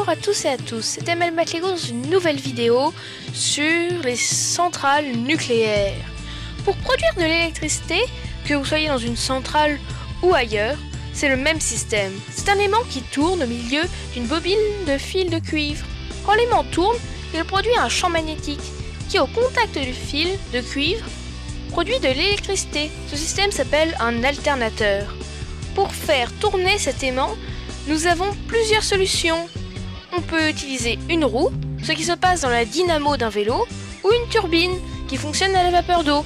Bonjour à tous et à tous, c'est ML Matlego dans une nouvelle vidéo sur les centrales nucléaires. Pour produire de l'électricité, que vous soyez dans une centrale ou ailleurs, c'est le même système. C'est un aimant qui tourne au milieu d'une bobine de fil de cuivre. Quand l'aimant tourne, il produit un champ magnétique qui, au contact du fil de cuivre, produit de l'électricité. Ce système s'appelle un alternateur. Pour faire tourner cet aimant, nous avons plusieurs solutions. On peut utiliser une roue, ce qui se passe dans la dynamo d'un vélo, ou une turbine qui fonctionne à la vapeur d'eau.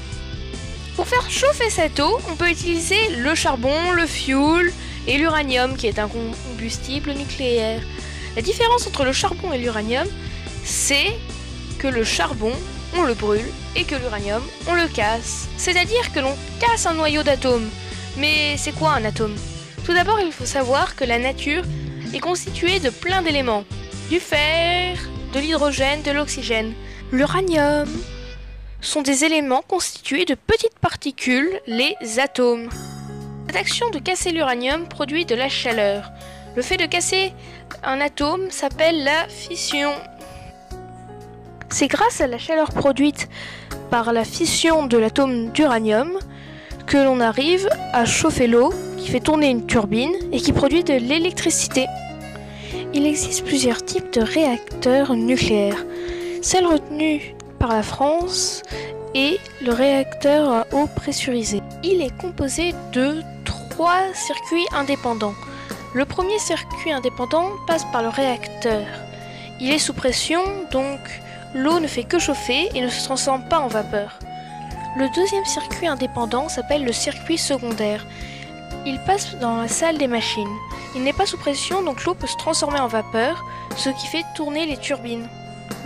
Pour faire chauffer cette eau, on peut utiliser le charbon, le fioul et l'uranium qui est un combustible nucléaire. La différence entre le charbon et l'uranium, c'est que le charbon, on le brûle et que l'uranium, on le casse. C'est-à-dire que l'on casse un noyau d'atome. Mais c'est quoi un atome ? Tout d'abord, il faut savoir que la nature est constituée de plein d'éléments. Du fer, de l'hydrogène, de l'oxygène. L'uranium sont des éléments constitués de petites particules, les atomes. Cette action de casser l'uranium produit de la chaleur. Le fait de casser un atome s'appelle la fission. C'est grâce à la chaleur produite par la fission de l'atome d'uranium que l'on arrive à chauffer l'eau qui fait tourner une turbine et qui produit de l'électricité. Il existe plusieurs types de réacteurs nucléaires. Celle retenue par la France est le réacteur à eau pressurisée. Il est composé de 3 circuits indépendants. Le premier circuit indépendant passe par le réacteur. Il est sous pression, donc l'eau ne fait que chauffer et ne se transforme pas en vapeur. Le deuxième circuit indépendant s'appelle le circuit secondaire. Il passe dans la salle des machines. Il n'est pas sous pression, donc l'eau peut se transformer en vapeur, ce qui fait tourner les turbines.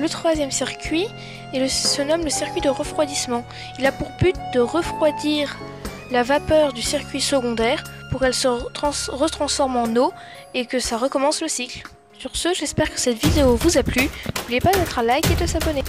Le troisième circuit se nomme le circuit de refroidissement. Il a pour but de refroidir la vapeur du circuit secondaire pour qu'elle se retransforme en eau et que ça recommence le cycle. Sur ce, j'espère que cette vidéo vous a plu. N'oubliez pas de mettre un like et de s'abonner.